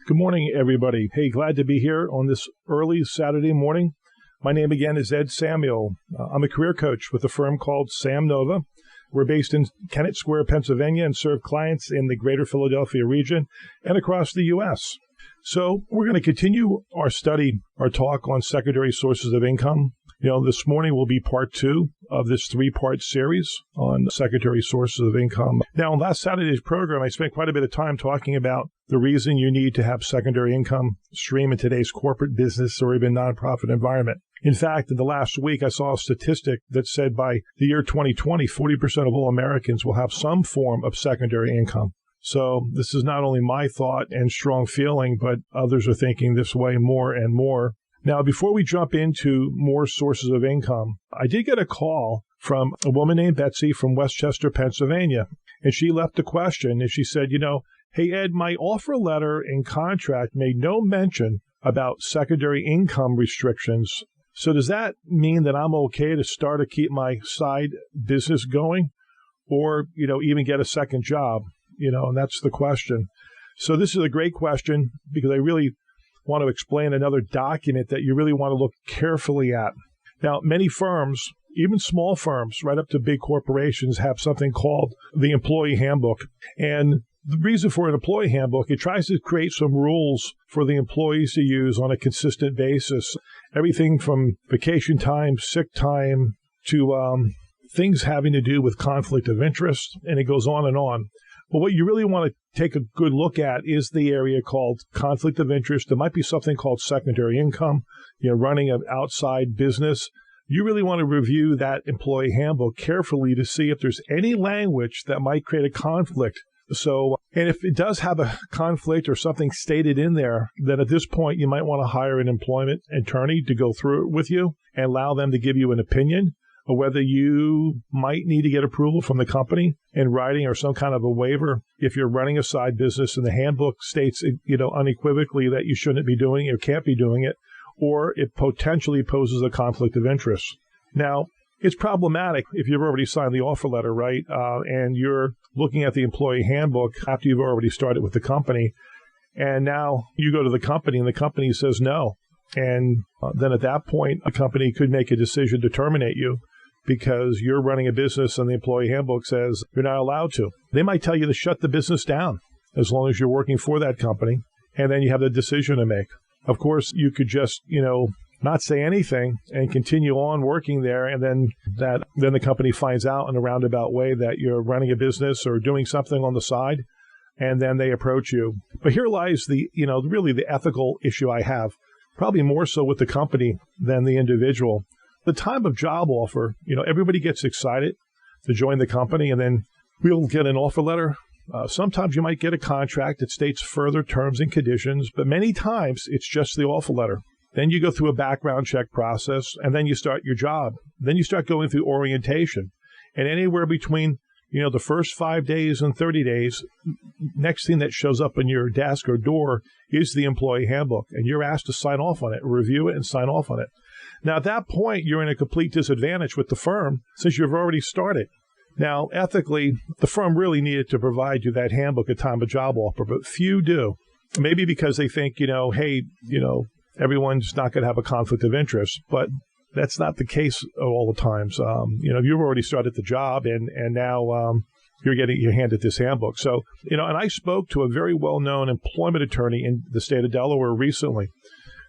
Good morning, everybody. Hey, glad to be here on this early Saturday morning. My name again is Ed Samuel. I'm a career coach with a firm called Sam Nova. We're based in Kennett Square, Pennsylvania, and serve clients in the greater Philadelphia region and across the U.S. So we're going to continue our talk on secondary sources of income. This morning will be part 2 of this 3-part series on secondary sources of income. Now, on last Saturday's program, I spent quite a bit of time talking about the reason you need to have secondary income stream in today's corporate business or even nonprofit environment. In fact, in the last week, I saw a statistic that said by the year 2020, 40% of all Americans will have some form of secondary income. So this is not only my thought and strong feeling, but others are thinking this way more and more. Now, before we jump into more sources of income, I did get a call from a woman named Betsy from Westchester, Pennsylvania, and she left a question, and she said, hey, Ed, my offer letter and contract made no mention about secondary income restrictions. So does that mean that I'm okay to start to keep my side business going or, even get a second job? And that's the question. So this is a great question because I really want to explain another document that you really want to look carefully at. Now, many firms, even small firms, right up to big corporations, have something called the Employee Handbook. And the reason for an Employee Handbook, it tries to create some rules for the employees to use on a consistent basis. Everything from vacation time, sick time, to things having to do with conflict of interest, and it goes on and on. But what you really want to take a good look at is the area called conflict of interest. There might be something called secondary income, running an outside business. You really want to review that employee handbook carefully to see if there's any language that might create a conflict. So, and if it does have a conflict or something stated in there, then at this point, you might want to hire an employment attorney to go through it with you and allow them to give you an opinion, or whether you might need to get approval from the company in writing or some kind of a waiver if you're running a side business and the handbook states, unequivocally that you shouldn't be doing it or can't be doing it, or it potentially poses a conflict of interest. Now, it's problematic if you've already signed the offer letter, right? And you're looking at the employee handbook after you've already started with the company. And now you go to the company and the company says no. And then at that point, a company could make a decision to terminate you because you're running a business and the employee handbook says you're not allowed to. They might tell you to shut the business down as long as you're working for that company. And then you have the decision to make. Of course, you could just, not say anything and continue on working there. And then the company finds out in a roundabout way that you're running a business or doing something on the side. And then they approach you. But here lies really the ethical issue I have, probably more so with the company than the individual. The time of job offer, everybody gets excited to join the company, and then we'll get an offer letter. Sometimes you might get a contract that states further terms and conditions, but many times it's just the offer letter. Then you go through a background check process, and then you start your job. Then you start going through orientation. And anywhere between, the first 5 days and 30 days, next thing that shows up on your desk or door is the employee handbook, and you're asked to sign off on it, review it, and sign off on it. Now, at that point, you're in a complete disadvantage with the firm since you've already started. Now, ethically, the firm really needed to provide you that handbook at time of job offer, but few do. Maybe because they think, hey, everyone's not going to have a conflict of interest, but that's not the case all the times. You've already started the job, and now you're handed this handbook. So, and I spoke to a very well-known employment attorney in the state of Delaware recently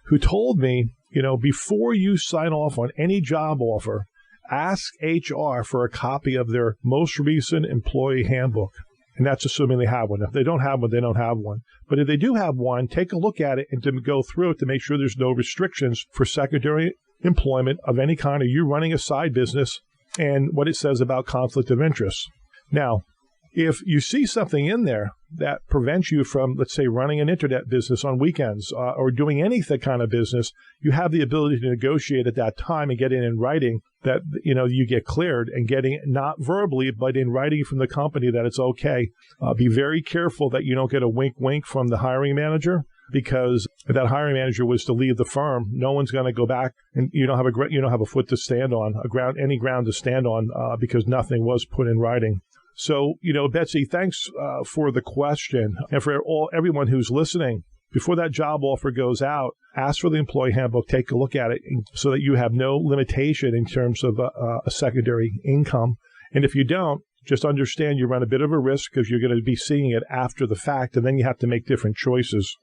who told me, before you sign off on any job offer, ask HR for a copy of their most recent employee handbook. And that's assuming they have one. If they don't have one, they don't have one. But if they do have one, take a look at it and to go through it to make sure there's no restrictions for secondary employment of any kind, or you running a side business, and what it says about conflict of interest. Now, if you see something in there that prevents you from, let's say, running an internet business on weekends or doing any kind of business, you have the ability to negotiate at that time and get it in writing that, you get cleared, and getting it not verbally, but in writing from the company that it's okay. Be very careful that you don't get a wink from the hiring manager, because if that hiring manager was to leave the firm, no one's going to go back, and you don't have a foot to stand on, any ground to stand on, because nothing was put in writing. So, Betsy, thanks for the question. And for everyone who's listening, before that job offer goes out, ask for the Employee Handbook, take a look at it so that you have no limitation in terms of a secondary income. And if you don't, just understand you run a bit of a risk because you're going to be seeing it after the fact, and then you have to make different choices.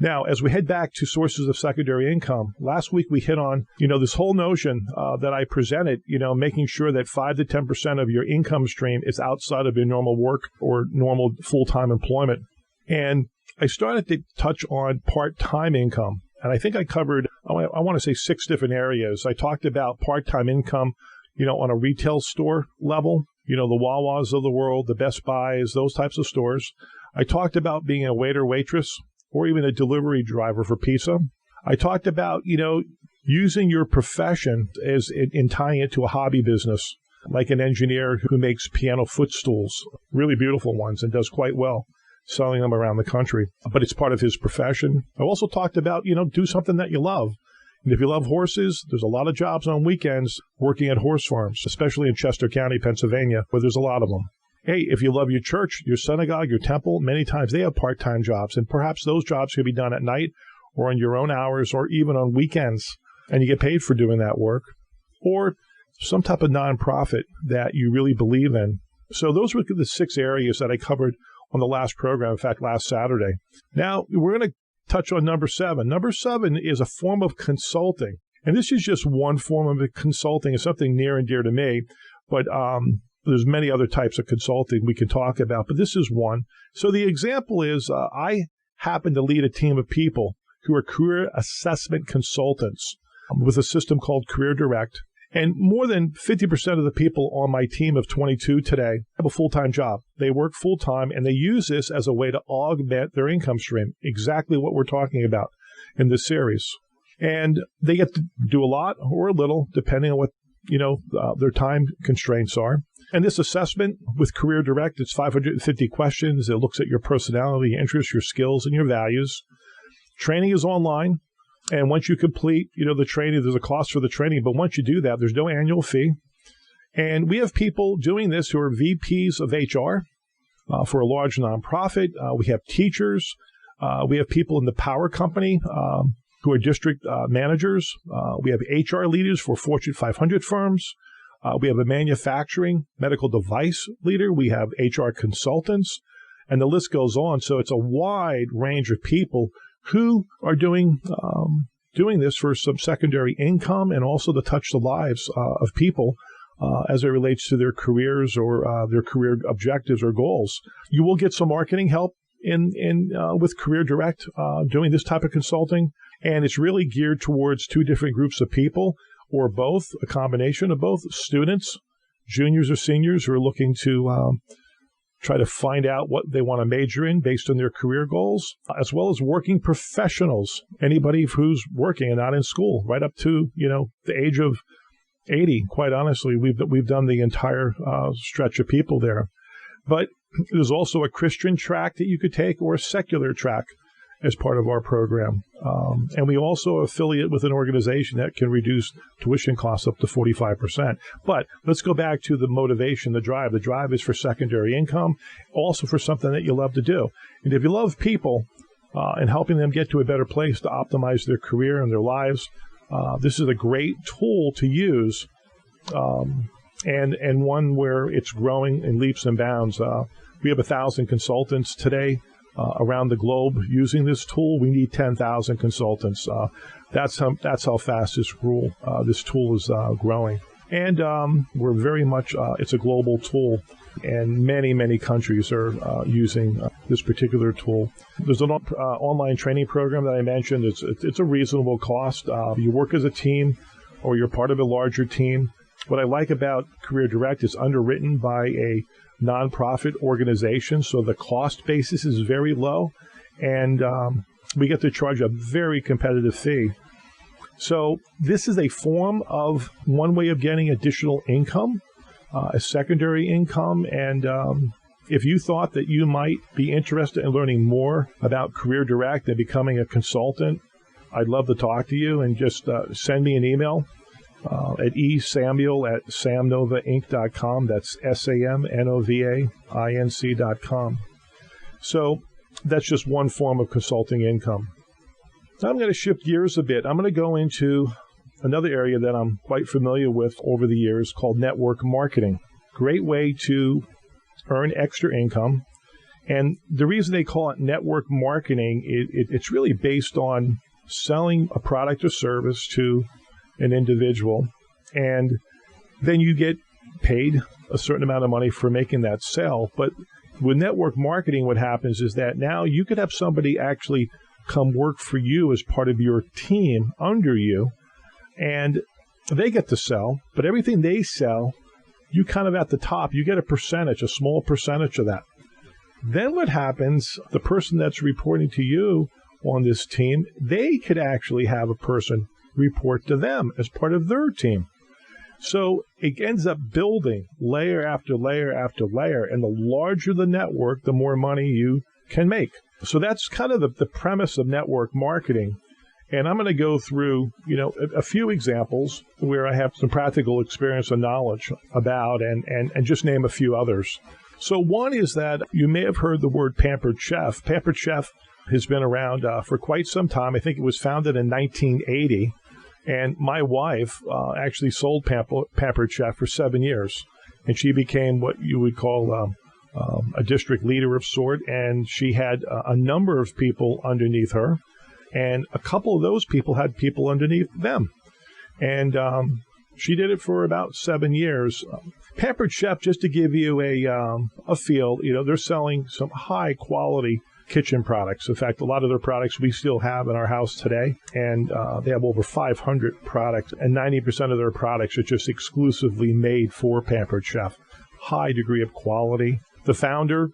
Now, as we head back to sources of secondary income, last week we hit on, this whole notion that I presented, making sure that 5 to 10% of your income stream is outside of your normal work or normal full-time employment. And I started to touch on part-time income. And I think I covered, I want to say 6 different areas. I talked about part-time income, on a retail store level, the Wawas of the world, the Best Buys, those types of stores. I talked about being a waiter, waitress, or even a delivery driver for pizza. I talked about, using your profession as in tying it to a hobby business, like an engineer who makes piano footstools, really beautiful ones, and does quite well, selling them around the country. But it's part of his profession. I also talked about, do something that you love. And if you love horses, there's a lot of jobs on weekends working at horse farms, especially in Chester County, Pennsylvania, where there's a lot of them. Hey, if you love your church, your synagogue, your temple, many times they have part-time jobs, and perhaps those jobs can be done at night or on your own hours or even on weekends, and you get paid for doing that work, or some type of nonprofit that you really believe in. So those were the 6 areas that I covered on the last program, in fact, last Saturday. Now, we're going to touch on number 7. Number 7 is a form of consulting, and this is just one form of consulting. It's something near and dear to me, but there's many other types of consulting we can talk about, but this is one. So the example is I happen to lead a team of people who are career assessment consultants with a system called Career Direct. And more than 50% of the people on my team of 22 today have a full-time job. They work full-time, and they use this as a way to augment their income stream, exactly what we're talking about in this series. And they get to do a lot or a little, depending on what their time constraints are. And this assessment with Career Direct, it's 550 questions. It looks at your personality, your interests, your skills, and your values. Training is online. And once you complete, the training, there's a cost for the training. But once you do that, there's no annual fee. And we have people doing this who are VPs of HR for a large nonprofit. We have teachers. We have people in the power company who are district managers. We have HR leaders for Fortune 500 firms. We have a manufacturing medical device leader. We have HR consultants. And the list goes on. So it's a wide range of people who are doing this for some secondary income and also to touch the lives of people as it relates to their careers or their career objectives or goals. You will get some marketing help with Career Direct doing this type of consulting, and it's really geared towards 2 different groups of people, or both, a combination of both: students, juniors or seniors who are looking to try to find out what they want to major in based on their career goals, as well as working professionals, anybody who's working and not in school, right up to, the age of 80. Quite honestly, we've done the entire stretch of people there. But there's also a Christian track that you could take or a secular track as part of our program. And we also affiliate with an organization that can reduce tuition costs up to 45%. But let's go back to the motivation, the drive. The drive is for secondary income, also for something that you love to do. And if you love people and helping them get to a better place to optimize their career and their lives, this is a great tool to use, and one where it's growing in leaps and bounds. We have 1,000 consultants today around the globe using this tool. We need 10,000 consultants. That's how fast this tool is growing. And we're very much, it's a global tool, and many countries are using this particular tool. There's an online training program that I mentioned. It's a reasonable cost. You work as a team or you're part of a larger team. What I like about Career Direct is underwritten by a nonprofit organization, so the cost basis is very low, and we get to charge a very competitive fee. So this is a form of one way of getting additional income, a secondary income, and if you thought that you might be interested in learning more about Career Direct and becoming a consultant, I'd love to talk to you, and just send me an email at esamuel@samnovainc.com. That's SAMNOVAINC.com. So that's just one form of consulting income. Now I'm going to shift gears a bit. I'm going to go into another area that I'm quite familiar with over the years called network marketing. Great way to earn extra income. And the reason they call it network marketing, it's really based on selling a product or service to an individual. And then you get paid a certain amount of money for making that sale. But with network marketing, what happens is that now you could have somebody actually come work for you as part of your team under you, and they get to sell, but everything they sell, you kind of at the top, you get a percentage, a small percentage of that. Then what happens, the person that's reporting to you on this team, they could actually have a person report to them as part of their team. So it ends up building layer after layer after layer, and the larger the network, the more money you can make. So that's kind of the premise of network marketing. And I'm going to go through, a few examples where I have some practical experience and knowledge about, and just name a few others. So one is that you may have heard the word Pampered Chef. Pampered Chef has been around for quite some time. I think it was founded in 1980. And my wife actually sold Pampered Chef for 7 years. And she became what you would call a district leader of sort. And she had a number of people underneath her. And a couple of those people had people underneath them. And she did it for about 7 years. Pampered Chef, just to give you a feel, they're selling some high quality kitchen products. In fact, a lot of their products we still have in our house today, and they have over 500 products, and 90% of their products are just exclusively made for Pampered Chef. High degree of quality. The founder,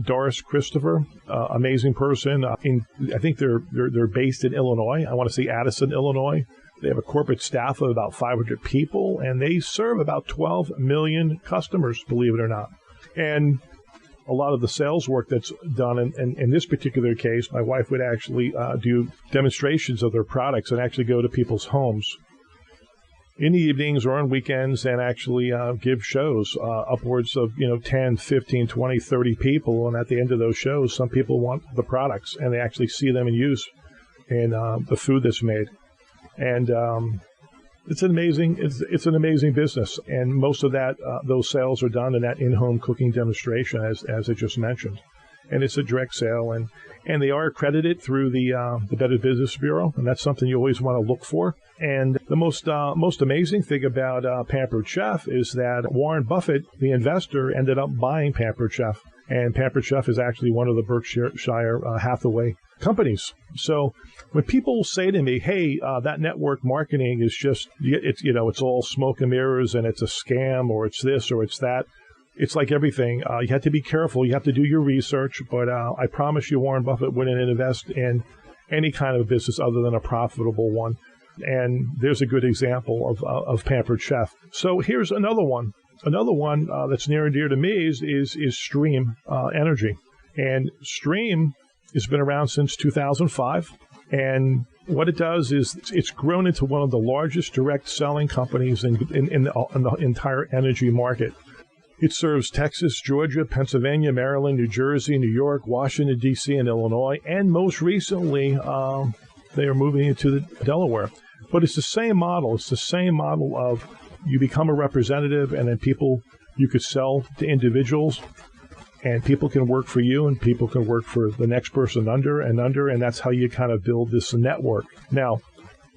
Doris Christopher, amazing person. I think they're based in Illinois. I want to say Addison, Illinois. They have a corporate staff of about 500 people, and they serve about 12 million customers, believe it or not. And a lot of the sales work that's done in this particular case, my wife would actually do demonstrations of their products and actually go to people's homes in the evenings or on weekends and actually give shows upwards of 10, 15, 20, 30 people. And at the end of those shows, some people want the products and they actually see them in use in the food that's made. And it's an amazing business, and most of those sales are done in that in-home cooking demonstration, as I just mentioned, and it's a direct sale, and they are accredited through the Better Business Bureau, and that's something you always want to look for. And the most amazing thing about Pampered Chef is that Warren Buffett, the investor, ended up buying Pampered Chef, and Pampered Chef is actually one of the Berkshire Hathaway companies. So when people say to me, hey, that network marketing is just, it's all smoke and mirrors and it's a scam or it's this or it's that, it's like everything. You have to be careful. You have to do your research. But I promise you Warren Buffett wouldn't invest in any kind of business other than a profitable one. And there's a good example of Pampered Chef. So here's another one. Another one that's near and dear to me is Stream Energy. And Stream has been around since 2005, and what it does is it's grown into one of the largest direct selling companies in the entire energy market. It serves Texas, Georgia, Pennsylvania, Maryland, New Jersey, New York, Washington, D.C., and Illinois, and most recently they are moving into Delaware. But it's the same model. It's the same model of you become a representative, and then you could sell to individuals. And people can work for you, and people can work for the next person under, and that's how you kind of build this network. Now,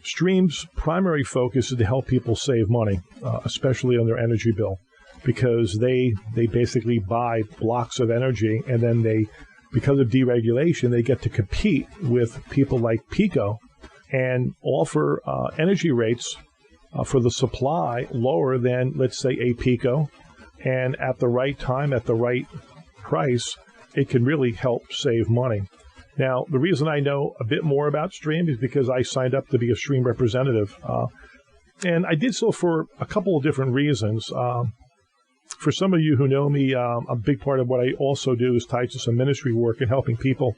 Stream's primary focus is to help people save money, especially on their energy bill, because they basically buy blocks of energy, and then because of deregulation, they get to compete with people like PECO and offer energy rates for the supply lower than, let's say, a PECO, and at the right time, at the right price, it can really help save money. Now, the reason I know a bit more about Stream is because I signed up to be a Stream representative. And I did so for a couple of different reasons. For some of you who know me, a big part of what I also do is tied to some ministry work and helping people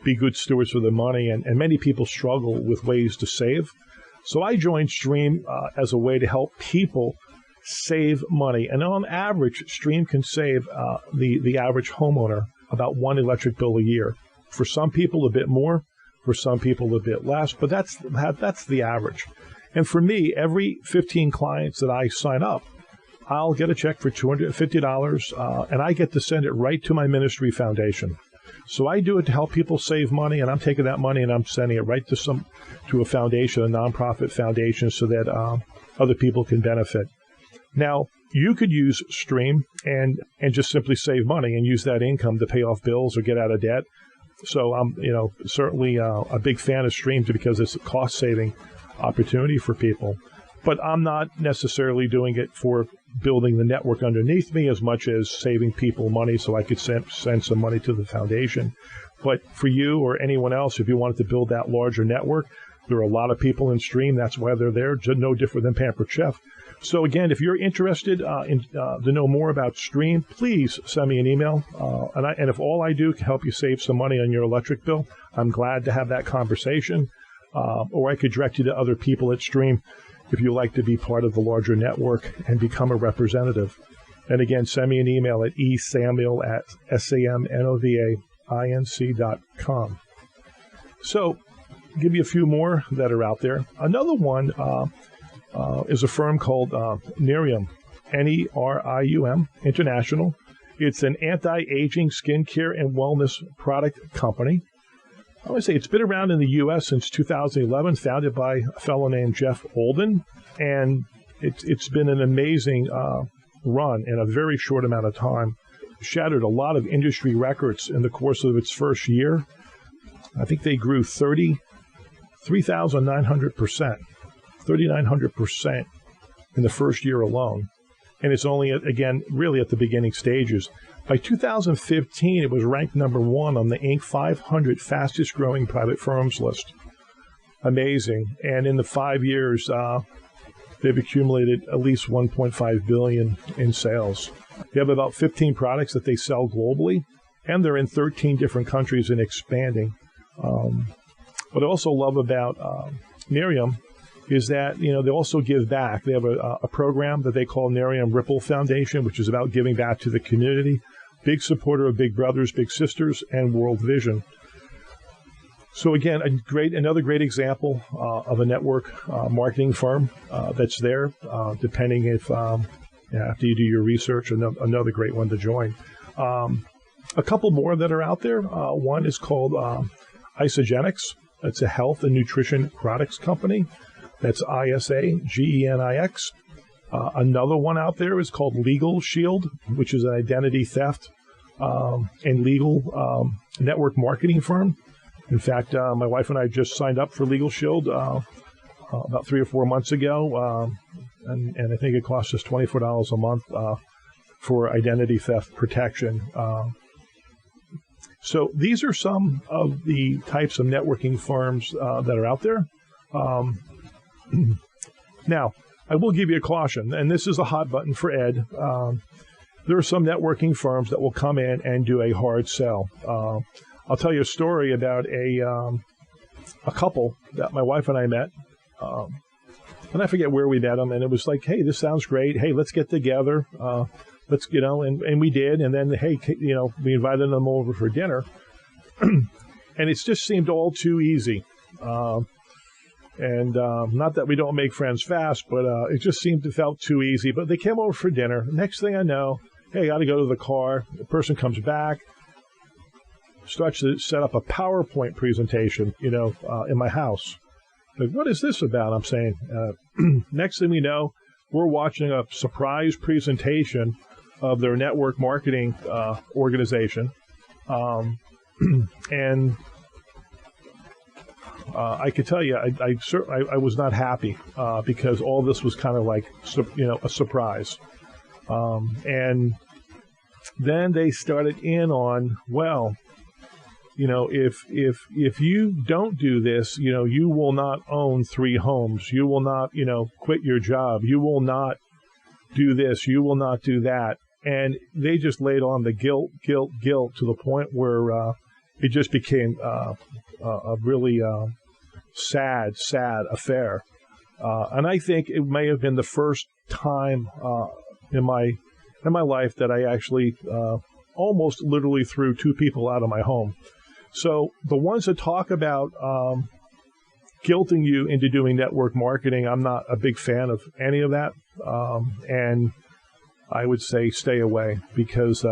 be good stewards of their money. And many people struggle with ways to save. So I joined Stream as a way to help people save money. And on average, Stream can save the average homeowner about one electric bill a year. For some people, a bit more. For some people, a bit less. But that's the average. And for me, every 15 clients that I sign up, I'll get a check for $250, and I get to send it right to my ministry foundation. So I do it to help people save money, and I'm taking that money and I'm sending it right to a foundation, a nonprofit foundation, so that other people can benefit. Now, you could use Stream and just simply save money and use that income to pay off bills or get out of debt. So I'm certainly a big fan of Stream because it's a cost-saving opportunity for people. But I'm not necessarily doing it for building the network underneath me as much as saving people money so I could send some money to the foundation. But for you or anyone else, if you wanted to build that larger network, there are a lot of people in Stream. That's why they're there, no different than Pampered Chef. So again, if you're interested to know more about Stream, please send me an email. And if all I do can help you save some money on your electric bill, I'm glad to have that conversation. Or I could direct you to other people at Stream if you like to be part of the larger network and become a representative. And again, send me an email at esamuel@samnovainc.com. So, give you a few more that are out there. Another one is a firm called Nerium, Nerium International. It's an anti-aging skincare and wellness product company. I would say it's been around in the U.S. since 2011, founded by a fellow named Jeff Olden, and it's been an amazing run in a very short amount of time. Shattered a lot of industry records in the course of its first year. I think they grew 3,900%, 3,900% in the first year alone. And it's only, again, really at the beginning stages. By 2015, it was ranked number 1 on the Inc. 500 fastest growing private firms list. Amazing. And in the 5 years, they've accumulated at least $1.5 billion in sales. They have about 15 products that they sell globally, and they're in 13 different countries and expanding. What I also love about Nerium is that, they also give back. They have a program that they call Nerium Ripple Foundation, which is about giving back to the community. Big supporter of Big Brothers, Big Sisters, and World Vision. So again, another great example of a network marketing firm that's there, depending if after you do your research, another great one to join. A couple more that are out there. One is called Isagenix. It's a health and nutrition products company. That's Isagenix. Another one out there is called Legal Shield, which is an identity theft and legal network marketing firm. In fact, my wife and I just signed up for Legal Shield about 3 or 4 months ago, and I think it costs us $24 a month for identity theft protection. So these are some of the types of networking firms that are out there. Now, I will give you a caution, and this is a hot button for Ed. There are some networking firms that will come in and do a hard sell. I'll tell you a story about a couple that my wife and I met. And I forget where we met them, and it was like, hey, this sounds great. Hey, let's get together. Let's, and we did. And then, hey, we invited them over for dinner. And it just seemed all too easy. And not that we don't make friends fast, but it just felt too easy. But they came over for dinner. Next thing I know, hey, I got to go to the car. The person comes back, starts to set up a PowerPoint presentation, in my house. Like, what is this about? I'm saying, next thing we know, we're watching a surprise presentation of their network marketing organization. And I could tell you, I was not happy because all this was kind of like, a surprise. And then they started in on, well, if you don't do this, you will not own 3 homes. You will not, quit your job. You will not do this. You will not do that. And they just laid on the guilt to the point where it just became a really sad affair. And I think it may have been the first time in my life that I actually almost literally threw 2 people out of my home. So the ones that talk about guilting you into doing network marketing, I'm not a big fan of any of that. And I would say stay away, because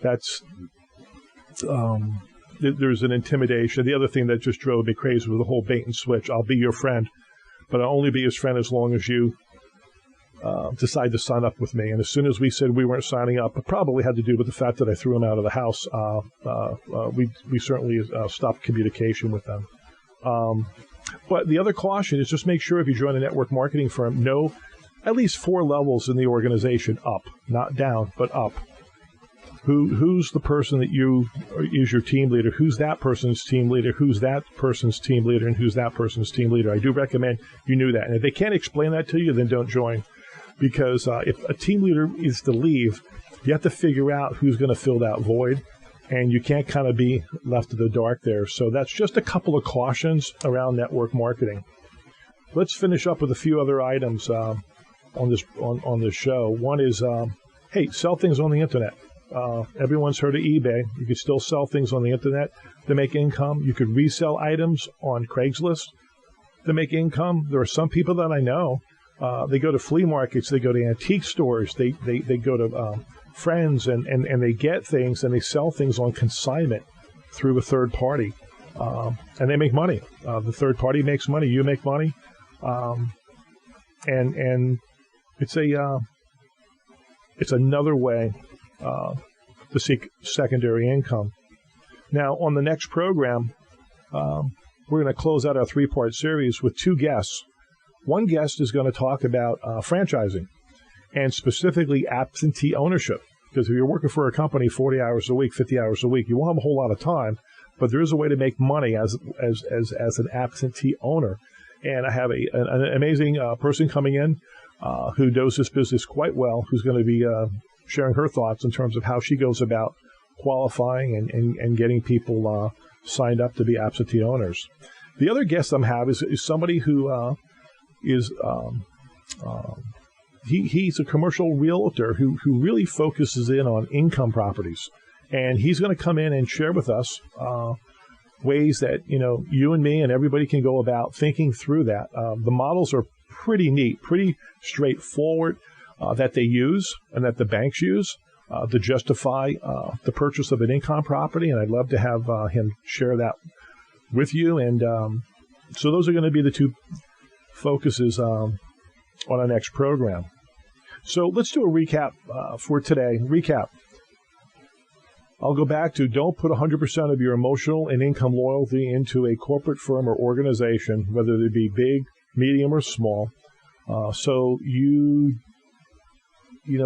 that's there's an intimidation. The other thing that just drove me crazy was the whole bait and switch. I'll be your friend, but I'll only be your friend as long as you decide to sign up with me. And as soon as we said we weren't signing up, it probably had to do with the fact that I threw them out of the house. We certainly stopped communication with them. But the other caution is just make sure if you join a network marketing firm, know at least 4 levels in the organization up, not down, but up. Who's the person that is your team leader? Who's that person's team leader? Who's that person's team leader? And who's that person's team leader? I do recommend you knew that. And if they can't explain that to you, then don't join. Because if a team leader is to leave, you have to figure out who's going to fill that void. And you can't kind of be left in the dark there. So that's just a couple of cautions around network marketing. Let's finish up with a few other items on this show. One is, hey, sell things on the internet. Everyone's heard of eBay. You can still sell things on the internet to make income. You could resell items on Craigslist to make income. There are some people that I know, they go to flea markets, they go to antique stores, they go to friends and they get things and they sell things on consignment through a third party. And they make money. The third party makes money, you make money. And it's another way to seek secondary income. Now, on the next program, we're going to close out our 3-part series with 2 guests. One guest is going to talk about franchising, and specifically absentee ownership. Because if you're working for a company 40 hours a week, 50 hours a week, you won't have a whole lot of time, but there is a way to make money as an absentee owner. And I have an amazing person coming in who knows this business quite well, who's going to be sharing her thoughts in terms of how she goes about qualifying and getting people signed up to be absentee owners. The other guest I'm having is somebody who he's a commercial realtor who really focuses in on income properties. And he's going to come in and share with us ways that, you and me and everybody can go about thinking through that. The models are pretty neat, pretty straightforward, that they use and that the banks use to justify the purchase of an income property. And I'd love to have him share that with you. And so those are going to be the 2 focuses on our next program. So let's do a recap for today. Recap. I'll go back to don't put 100% of your emotional and income loyalty into a corporate firm or organization, whether they be big, medium, or small. So you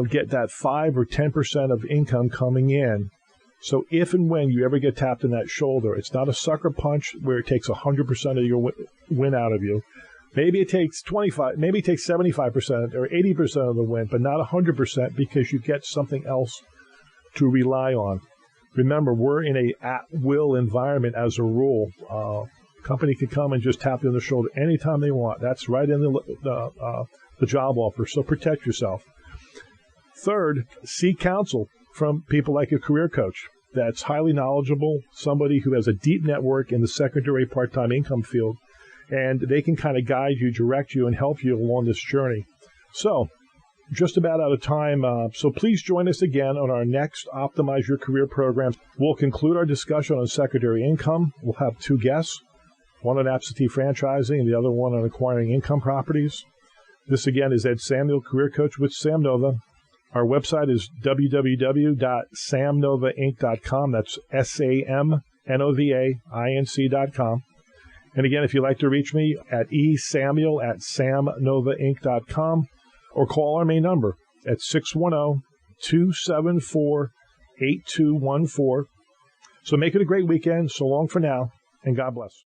get that 5 or 10% of income coming in. So if and when you ever get tapped in that shoulder, it's not a sucker punch where it takes 100% of your win out of you. Maybe it takes 25, maybe it takes 75% or 80% of the win, but not 100% because you get something else to rely on. Remember, we're in a at-will environment as a rule. Company can come and just tap you on the shoulder anytime they want. That's right in the job offer, so protect yourself. Third, seek counsel from people like a career coach that's highly knowledgeable, somebody who has a deep network in the secondary part-time income field, and they can kind of guide you, direct you, and help you along this journey. So, just about out of time, so please join us again on our next Optimize Your Career program. We'll conclude our discussion on secondary income. We'll have 2 guests, one on absentee franchising and the other one on acquiring income properties. This again is Ed Samuel, Career Coach with Sam Nova. Our website is www.samnovainc.com. That's SAMNOVAINC.com. And again, if you'd like to reach me at esamuel@samnovainc.com or call our main number at 610-274-8214. So make it a great weekend. So long for now, and God bless.